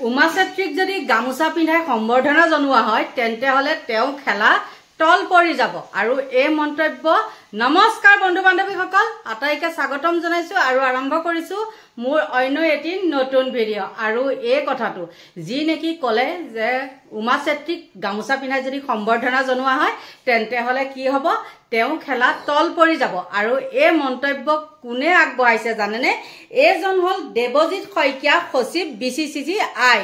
উমা চেত্ৰীক যদি গামোচা পিন্ধাই সম্বৰ্ধনা জনোৱা হয় তেন্তে হলে তেওঁ খেলা তল পৰি যাব আৰু এই মন্তব্য নমস্কাৰ বন্ধু বান্ধৱীসকল আটাইকে স্বাগতম জনাইছো আৰু আৰম্ভ কৰিছো মোৰ অন্য এটি নতুন ভিডিঅ' আৰু এই কথাটো যি নেকি কলে যে উমা চেত্ৰীক গামোচা পিন্ধাই যদি সম্বৰ্ধনা জনোৱা হয় তেন্তে হলে কি হ'ব তেওঁ খেলা তল পৰি যাব আৰু এই মন্তব্য কোনে আগবঢ়াইছে জানেনে এজন হল দেৱজিৎ শইকীয়া সচিব বিচিচিজি আই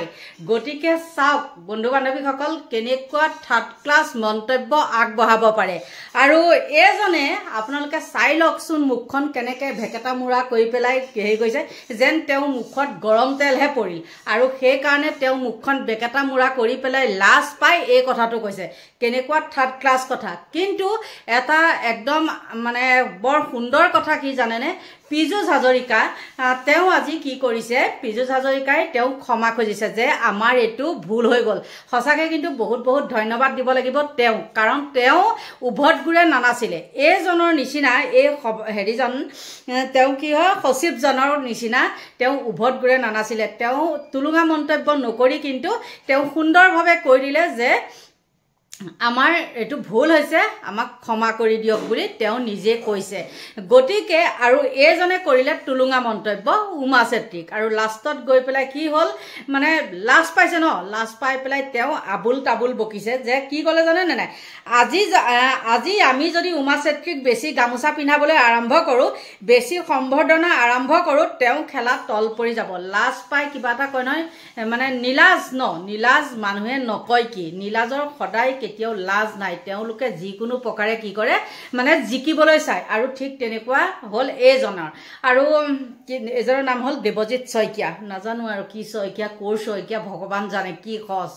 গতিকে চাওক বন্ধু বান্ধৱীসকল কেনেকুৱা থাৰ্ড ক্লাছ মন্তব্য আগবঢ়াব পাৰে আৰু এজনে আপোনালোকে চাই লওকচোন মুখখন কেনেকে ভেকেটা মুৰা কৰি পেলাই হেৰি কৈছে যেন তেওঁ মুখত গৰম তেলহে পৰিল আৰু সেই কাৰণে তেওঁ মুখখন বেকেটা মুৰা কৰি পেলাই লাজ পাই এই কথাটো কৈছে কেনেকুৱা থাৰ্ড ক্লাছ কথা কিন্তু এটা একদম মানে বৰ সুন্দৰ কথা কি জানেনে পীযুষ হাজৰিকা তেওঁ আজি কি কৰিছে পীযুষ হাজৰিকাই তেওঁ ক্ষমা খুজিছে যে আমাৰ এটো ভুল হৈ গল সঁচাকে কিন্তু বহুত বহুত ধন্যবাদ দিব লাগিব তেওঁ কাৰণ তেওঁ উভতগুৰে নানাছিলে এজনৰ নিচিনা এই হেৰিজন তেওঁ কি হয় সচিবজনৰ নিচিনা তেওঁ উভতগুৰে নানাছিলে তেওঁ তুলুঙা মন্তব্য নকৰি কিন্তু তেওঁ সুন্দৰভাৱে কৈ দিলে যে আমাৰ এটো ভুল হৈছে আমাক ক্ষমা কৰি দিয়ক বুলি তেওঁ নিজে কৈছে গতিকে আৰু এজনে কৰিলে তুলুঙা মন্তব্য উমা চেত্ৰীক আৰু লাষ্টত গৈ পেলাই কি হল মানে লাজ পাইছে ন লাজ পাই পেলাই তেওঁ আবুল তাবুল বকিছে যে কি কলে জানে নাই আজি আমি যদি উমা চেত্ৰীক বেছি গামোচা পিন্ধাবলৈ আৰম্ভ কৰো বেছি সম্বৰ্ধনা আৰম্ভ কৰো তেওঁ খেলা তল পৰি যাব লাজ পাই কিবা এটা কয় নহয় মানে নীলাজ মানুহে নকয় কি নীলাজৰ সদায় কেতিয়াও লাজ নাই তেওঁলোকে যিকোনো প্ৰকাৰে কি কৰে মানে জিকিবলৈ চায় আৰু ঠিক তেনেকুৱা হল এজনৰ আৰু এজনৰ নাম হল দেৱজিৎ শইকীয়া নাজানো আৰু কি শইকীয়া কোৰ শইকীয়া ভগৱান জানে কি খস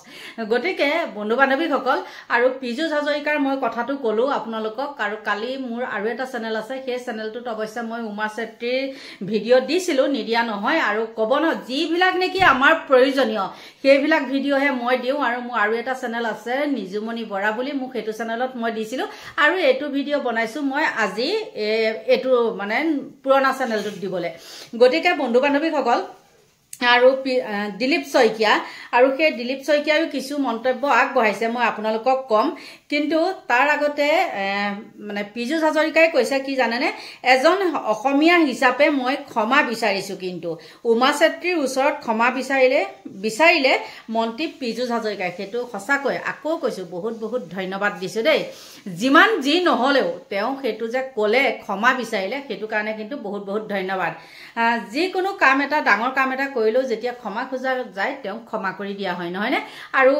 গতিকে বন্ধু বান্ধৱীসকল আৰু পীযুষ হাজৰিকাৰ মই কথাটো কলো আপোনালোকক আৰু কালি মোৰ আৰু এটা চেনেল আছে সেই চেনেলটোত অৱশ্যে মই উমা চেত্ৰীৰ ভিডিঅ' দিছিলো নিদিয়া নহয় আৰু ক'ব ন যিবিলাক নেকি আমাৰ প্ৰয়োজনীয় সেইবিলাক ভিডিঅ'হে মই দিওঁ আৰু মোৰ আৰু এটা চেনেল আছে নিজুমণি বৰা বুলি মোক সেইটো চেনেলত মই দিছিলো আৰু এইটো ভিডিঅ' বনাইছো মই আজি এইটো মানে পুৰণা চেনেলটোত দিবলৈ গতিকে বন্ধু বান্ধৱীসকল আৰু দিলীপ শইকীয়া আৰু সেই দিলীপ শইকীয়াও কিছু মন্তব্য আগবঢ়াইছে মই আপোনালোকক কম কিন্তু তাৰ আগতে মানে পীযুষ হাজৰিকাই কৈছে কি জানেনে এজন অসমীয়া হিচাপে মই ক্ষমা বিচাৰিছো কিন্তু উমা চেত্ৰীৰ ওচৰত ক্ষমা বিচাৰিলে মন্ত্ৰী পীযুষ হাজৰিকাই সেইটো সঁচাকৈ আকৌ কৈছো বহুত বহুত ধন্যবাদ দিছো দেই যিমান যি নহলেও তেওঁ সেইটো যে ক'লে ক্ষমা বিচাৰিলে সেইটো কাৰণে কিন্তু বহুত বহুত ধন্যবাদ যিকোনো কাম এটা ডাঙৰ কাম এটা কৰিলেও যেতিয়া ক্ষমা খোজা যায় তেওঁ ক্ষমা কৰি দিয়া হয় নহয়নে আৰু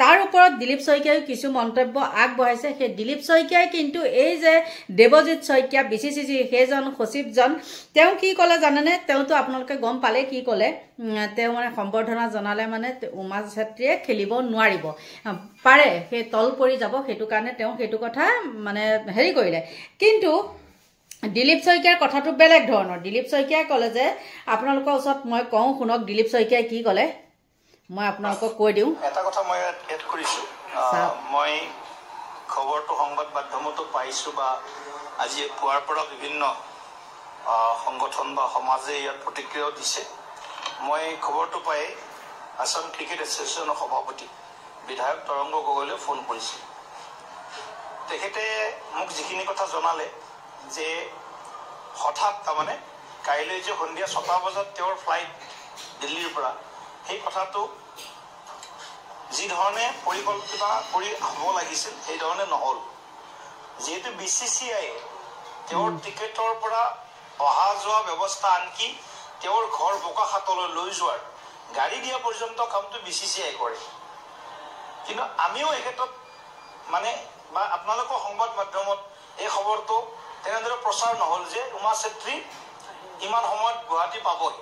তাৰ ওপৰত দিলীপ শইকীয়াই কিছু মন্তব্য আগবঢ়াইছে সেই দিলীপ শইকীয়াই কিন্তু এই যে দেৱজিৎ শইকীয়া বিচিচিজি সেইজন সচিবজন তেওঁ কি ক'লে জানেনে তেওঁতো আপোনালোকে গম পালে কি ক'লে তেওঁ মানে সম্বৰ্ধনা জনালে মানে উমা চেত্ৰীয়ে খেলিব নোৱাৰিব পাৰে সেই তল পৰি যাব সেইটো কাৰণে তেওঁ সেইটো কথা মানে হেৰি কৰিলে কিন্তু দিলীপ শইকীয়াৰ কথাটো বেলেগ ধৰণৰ দিলীপ শইকীয়াই ক'লে যে আপোনালোকৰ ওচৰত মই কওঁ শুনক দিলীপ শইকীয়াই কি ক'লে মই আপোনালোকক কৈ দিওঁ এটা কথা মই এড কৰিছো মই খবৰটো সংবাদ মাধ্যমতো পাইছো বা আজি পুৱাৰ পৰা বিভিন্ন সংগঠন বা সমাজে ইয়াত প্ৰতিক্ৰিয়াও দিছে মই খবৰটো পাই আসাম ক্ৰিকেট এছ'চিয়েশ্যনৰ সভাপতি বিধায়ক তৰংগ গগৈলৈ ফোন কৰিছিল তেখেতে মোক যিখিনি কথা জনালে যে হঠাৎ তাৰমানে কাইলৈ যে সন্ধিয়া 6টা বজাত তেওঁৰ ফ্লাইট দিল্লীৰ পৰা সেই কথাটো যি ধৰণে পৰিকল্পনা কৰি হ'ব লাগিছিল সেই ধৰণে নহ'ল যেহেতু BCCI তেওঁৰ টিকেটৰ পৰা অহা যোৱা ব্যৱস্থা আনকি তেওঁৰ ঘৰ বোকাখাতলৈ লৈ যোৱাৰ গাড়ী দিয়া পৰ্যন্ত কামটো BCCI কৰে কিন্তু আমিও এই ক্ষেত্ৰত মানে বা আপোনালোকৰ সংবাদ মাধ্যমত এই খবৰটো তেনেদৰে প্ৰচাৰ নহ'ল যে উমা চেত্ৰী ইমান সময়ত গুৱাহাটী পাবহি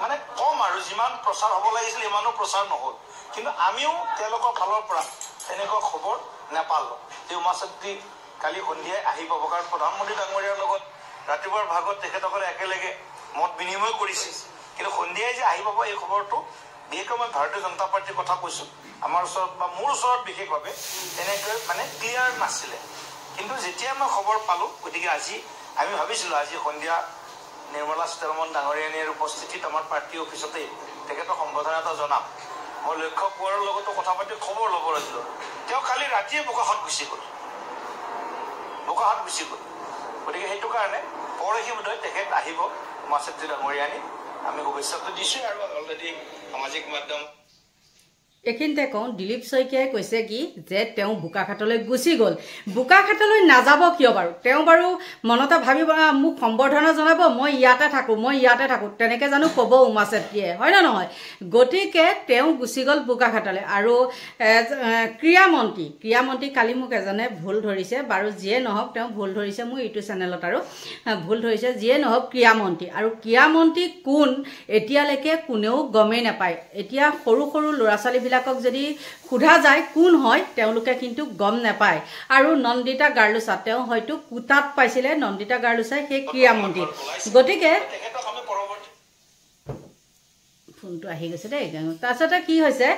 মানে কম আৰু যিমান প্ৰচাৰ হ'ব লাগিছিল ইমানো প্ৰচাৰ নহ'ল কিন্তু আমিও তেওঁলোকৰ ফালৰ পৰা তেনেকুৱা খবৰ নাপালোঁ যে উমা চেত্ৰী কালি সন্ধিয়াই আহি পাব কাৰণ প্ৰধানমন্ত্ৰী ডাঙৰীয়াৰ লগত ৰাতিপুৱাৰ ভাগত তেখেতসকলে একেলগে মত বিনিময় কৰিছিল কিন্তু সন্ধিয়াই যে আহি পাব এই খবৰটো বিশেষকৈ মই ভাৰতীয় জনতা পাৰ্টীৰ কথা কৈছোঁ আমাৰ ওচৰত বা মোৰ ওচৰত বিশেষভাৱে তেনেকৈ মানে ক্লিয়াৰ নাছিলে কিন্তু যেতিয়া মই খবৰ পালোঁ গতিকে আজি আমি ভাবিছিলোঁ আজি সন্ধিয়া নিৰ্মলা সীতাৰমণ ডাঙৰীয়ানীৰ উপস্থিতিত আমাৰ পাৰ্টি অফিচতে তেখেতক সম্বোধনা এটা জনাম। মই লক্ষ্য কোঁৱৰৰ লগতো কথা পাতি খবৰ ল'ব লাগিলোঁ। তেওঁ কালি ৰাতিয়ে বোকাখাট গুচি গ'ল। গতিকে সেইটো কাৰণে পৰহি বোধহয় তেখেত আহিব উমা চেত্ৰী ডাঙৰীয়ানী। আমি শুভেচ্ছাটো দিছোঁ আৰু অলৰেডি সামাজিক মাধ্যম এইখিনিতে কওঁ দিলীপ শইকীয়াই কৈছে কি যে তেওঁ বোকাখাটলৈ গুচি গ'ল। বোকাখাটলৈ নাযাব কিয় বাৰু? তেওঁ বাৰু মনতে ভাবিব মোক সম্বৰ্ধনা জনাব, মই ইয়াতে থাকোঁ তেনেকৈ জানো ক'ব উমা চেত্ৰীয়ে, হয় নে নহয়? গতিকে তেওঁ গুচি গ'ল বোকাখাটলৈ। আৰু ক্ৰীড়ামন্ত্ৰী কালি মোক এজনে ভুল ধৰিছে, বাৰু যিয়ে নহওক তেওঁ ভুল ধৰিছে মোৰ ইউটিউব চেনেলত, আৰু ভুল ধৰিছে যিয়ে নহওক ক্ৰীড়ামন্ত্ৰী। আৰু ক্ৰীড়ামন্ত্ৰী কোন এতিয়ালৈকে কোনেও গমেই নাপায়। এতিয়া সৰু ল'ৰা ছোৱালীবিলাকক যদি সোধা যায় কোন হয় তেওঁলোকে কিন্তু গম নাপায়। আৰু নন্দিতা গাৰ্লুচা তেওঁ হয়তো কুটাত পাইছিলে, নন্দিতা গাৰ্লুচাই সেই ক্ৰীড়ামন্ত্ৰী। গতিকে ফোনটো আহি গৈছে দেই। তাৰপিছতে কি হৈছে,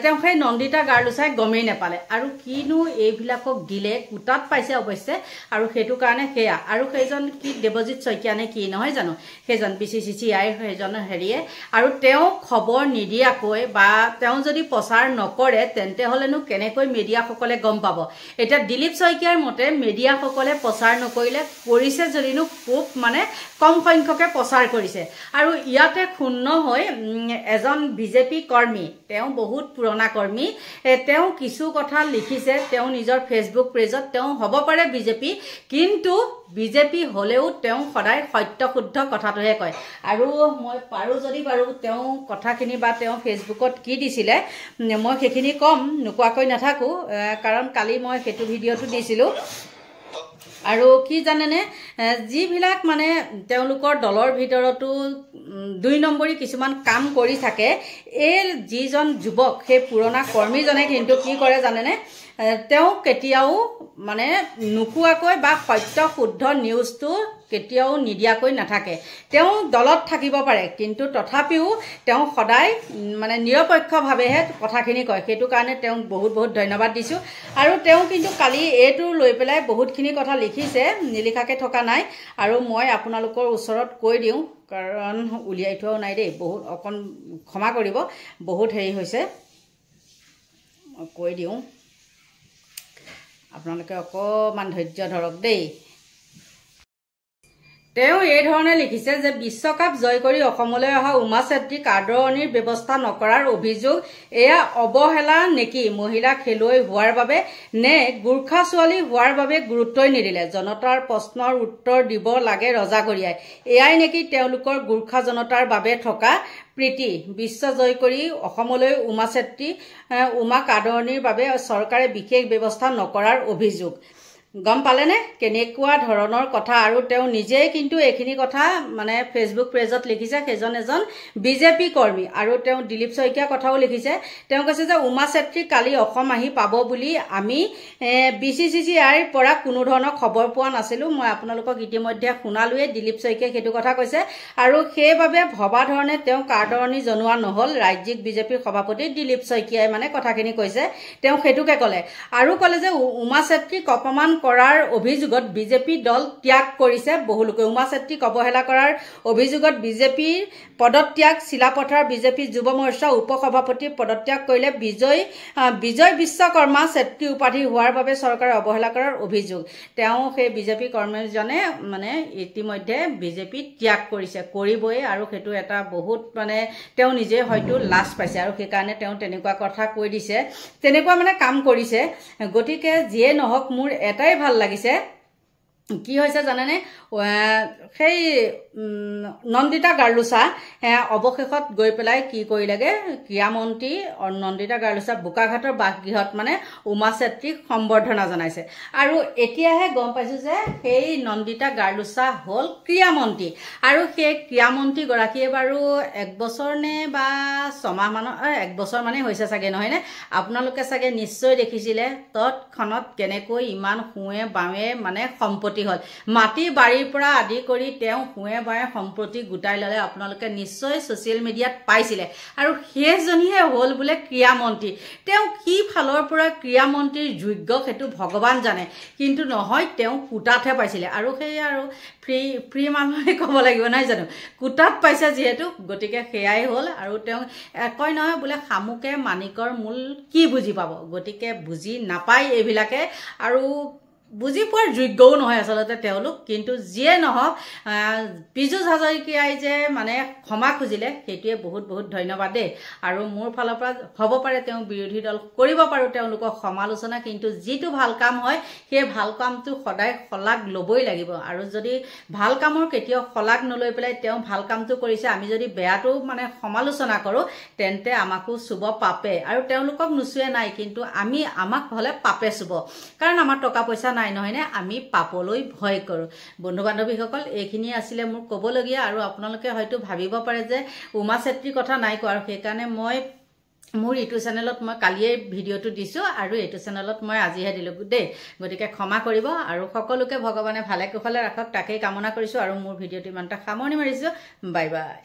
তেওঁ সেই নন্দিতা গাৰ্লুচাই গমেই নাপালে। আৰু কিনো এইবিলাকক দিলে, কুটাত পাইছে অৱশ্যে, আৰু সেইটো কাৰণে সেয়া। আৰু সেইজন কি দেৱজিৎ শইকীয়া নে কি নহয় জানো, সেইজন BCCI সেইজন হেৰিয়ে। আৰু তেওঁ খবৰ নিদিয়াকৈ বা তেওঁ যদি প্ৰচাৰ নকৰে তেন্তে হ'লেনো কেনেকৈ মিডিয়াসকলে গম পাব? এতিয়া দিলীপ শইকীয়াৰ মতে মিডিয়াসকলে প্ৰচাৰ নকৰিলে, কৰিছে যদিনো খুব কম সংখ্যকে প্ৰচাৰ কৰিছে। আৰু ইয়াতে ক্ষুণ্ণ হৈ এজন বিজেপি কৰ্মী, তেওঁ বহুত পুৰণা কৰ্মী, তেওঁ কিছু কথা লিখিছে তেওঁ নিজৰ ফেচবুক পেজত। তেওঁ হ'ব পাৰে বিজেপি, কিন্তু বিজেপি হ'লেও তেওঁ সদায় সত্য শুদ্ধ কথাটোহে কয়। আৰু মই পাৰোঁ যদি বাৰু তেওঁ কথাখিনি বা তেওঁ ফেচবুকত কি দিছিলে মই সেইখিনি ক'ম, নোকোৱাকৈ নাথাকোঁ, কাৰণ কালি মই সেইটো ভিডিঅ'টো দিছিলোঁ। আৰু কি জানেনে, যিবিলাক তেওঁলোকৰ দলৰ ভিতৰতো 2 নম্বৰী কিছুমান কাম কৰি থাকে, এই যিজন যুৱক সেই পুৰণা কৰ্মীজনে কিন্তু কি কৰে জানেনে, তেওঁ কেতিয়াও নোকোৱাকৈ বা সত্য শুদ্ধ নিউজটো কেতিয়াও নিদিয়াকৈ নাথাকে। তেওঁ দলত থাকিব পাৰে, কিন্তু তথাপিও তেওঁ সদায় নিৰপেক্ষভাৱেহে কথাখিনি কয়। সেইটো কাৰণে তেওঁক বহুত ধন্যবাদ দিছোঁ। আৰু তেওঁ কিন্তু কালি এইটো লৈ পেলাই বহুতখিনি কথা লিখিছে, নিলিখাকৈ থকা নাই। আৰু মই আপোনালোকৰ ওচৰত কৈ দিওঁ, কাৰণ উলিয়াই থোৱাও নাই দেই, বহুত অকণ ক্ষমা কৰিব, বহুত হেৰি হৈছে, কৈ দিওঁ, আপোনালোকে অকণমান ধৈৰ্য ধৰক দেই। তেওঁ এই ধৰণে লিখিছে যে বিশ্বকাপ জয় কৰি অসমলৈ অহা উমা চেত্ৰীক আদৰণিৰ ব্যৱস্থা নকৰাৰ অভিযোগ, এয়া অৱহেলা নেকি? মহিলা খেলুৱৈ হোৱাৰ বাবে নে গোৰ্খা ছোৱালী হোৱাৰ বাবে গুৰুত্বই নিদিলে? জনতাৰ প্ৰশ্নৰ উত্তৰ দিব লাগে ৰজাঘৰীয়াই। এয়াই নেকি তেওঁলোকৰ গোৰ্খা জনতাৰ বাবে থকা প্ৰীতি? বিশ্ব জয় কৰি অসমলৈ উমা চেত্ৰী উমাক আদৰণিৰ বাবে চৰকাৰে বিশেষ ব্যৱস্থা নকৰাৰ অভিযোগ। গম পালেনে কেনেকুৱা ধৰণৰ কথা? আৰু তেওঁ নিজেই কিন্তু এইখিনি কথা ফেচবুক পেজত লিখিছে, সেইজন এজন বিজেপি কৰ্মী। আৰু তেওঁ দিলীপ শইকীয়াৰ কথাও লিখিছে। তেওঁ কৈছে যে উমা চেত্ৰী কালি অসম আহি পাব বুলি আমি BCCIৰ পৰা কোনো ধৰণৰ খবৰ পোৱা নাছিলোঁ। মই আপোনালোকক ইতিমধ্যে শুনালোৱেই, দিলীপ শইকীয়াই সেইটো কথা কৈছে। আৰু সেইবাবে ভবা ধৰণে তেওঁক আদৰণি জনোৱা নহ'ল। ৰাজ্যিক বিজেপিৰ সভাপতি দিলীপ শইকীয়াই কথাখিনি কৈছে, তেওঁ সেইটোকে ক'লে। আৰু ক'লে যে উমা চেত্ৰীক অপমান কৰাৰ অভিযোগত বিজেপি দল ত্যাগ কৰিছে বহুলোকে। উমা চেত্ৰীক অৱহেলা কৰাৰ অভিযোগত বিজেপিৰ পদত্যাগ, চিলাপথাৰ বিজেপি যুৱ মৰ্চা উপসভাপতি পদত্যাগ কৰিলে। বিজয় বিশ্বকৰ্মা চেত্ৰী উপাধি হোৱাৰ বাবে চৰকাৰে অৱহেলা কৰাৰ অভিযোগ। তেওঁ সেই বিজেপি কৰ্মীজনে ইতিমধ্যে বিজেপি ত্যাগ কৰিছে, কৰিবই। আৰু সেইটো এটা বহুত তেওঁ নিজে হয়তো লাজ পাইছে, আৰু সেইকাৰণে তেওঁ তেনেকুৱা কথা কৈ দিছে, তেনেকুৱা কাম কৰিছে। গতিকে যিয়ে নহওক মোৰ এটাই ভাল লাগিছে, কি হৈছে জানেনে, সেই নন্দিতা গাৰ্লুচা অৱশেষত গৈ পেলাই কি কৰিলেগে, ক্ৰীড়ামন্ত্ৰী নন্দিতা গাৰ্লুচা বোকাখাটৰ বাসগৃহত উমা চেত্ৰীক সম্বৰ্ধনা জনাইছে। আৰু এতিয়াহে গম পাইছোঁ যে সেই নন্দিতা গাৰ্লুচা হ'ল ক্ৰীড়ামন্ত্ৰী। আৰু সেই ক্ৰীড়ামন্ত্ৰীগৰাকীয়ে বাৰু 1 বছৰ নে বা 6 মাহমানৰ 1 বছৰ মানেই হৈছে চাগে, নহয়নে? আপোনালোকে চাগে নিশ্চয় দেখিছিলে তৎক্ষণত কেনেকৈ ইমান সোঁৱে বাৱে সম্পত্তি সম্পত্তি হ'ল মাটি বাৰীৰ পৰা আদি কৰি তেওঁ হুৱে বায়ে সম্পত্তি গোটাই ল'লে আপোনালোকে নিশ্চয় ছ'চিয়েল মিডিয়াত পাইছিলে আৰু সেইজনীহে হ'ল বোলে ক্ৰীড়া মন্ত্ৰী তেওঁ কি ফালৰ পৰা ক্ৰীড়া মন্ত্ৰীৰ যোগ্য সেইটো ভগৱান জানে কিন্তু নহয় তেওঁ কুটাতহে পাইছিলে আৰু সেই আৰু ফ্ৰী মানুহে ক'ব লাগিব নাই জানো কুটাত পাইছে যিহেতু গতিকে সেয়াই হ'ল আৰু তেওঁ কয় নহয় বোলে শামুকে মানিকৰ মূল কি বুজি পাব গতিকে বুজি নাপায় এইবিলাকে আৰু বুজি পোৱাৰ যোগ্যও নহয় আচলতে তেওঁলোক কিন্তু যিয়ে নহওক পীযুষ হাজৰিকাই যে মানে ক্ষমা খুজিলে সেইটোৱে বহুত বহুত ধন্যবাদ দেই আৰু মোৰ ফালৰ পৰা হ'ব পাৰে তেওঁ বিৰোধী দল কৰিব পাৰোঁ তেওঁলোকক সমালোচনা কিন্তু যিটো ভাল কাম হয় সেই ভাল কামটো সদায় শলাগ ল'বই লাগিব আৰু যদি ভাল কামৰ কেতিয়াও শলাগ নলৈ পেলাই তেওঁ ভাল কামটো কৰিছে আমি যদি বেয়াটো মানে সমালোচনা কৰোঁ তেন্তে আমাকো চুব পাপে আৰু তেওঁলোকক নুচুৱে নাই কিন্তু আমাক হ'লে পাপে চুব কাৰণ আমাৰ টকা পইচা নাই নহয়নে আমি পাপলৈ ভয় কৰোঁ বন্ধু বান্ধৱীসকল এইখিনি আছিলে মোৰ ক'বলগীয়া আৰু আপোনালোকে হয়তো ভাবিব পাৰে যে উমা চেত্ৰীৰ কথা নাই কোৱা আৰু সেইকাৰণে মই মোৰ ইটো চেনেলত মই কালিয়ে ভিডিঅ'টো দিছোঁ আৰু এইটো চেনেলত মই আজিহে দিলোঁ দেই গতিকে ক্ষমা কৰিব আৰু সকলোকে ভগৱানে ভালে কুশলে ৰাখক তাকেই কামনা কৰিছোঁ আৰু মোৰ ভিডিঅ'টো ইমানটা সামৰণি মাৰিছোঁ বাই বাই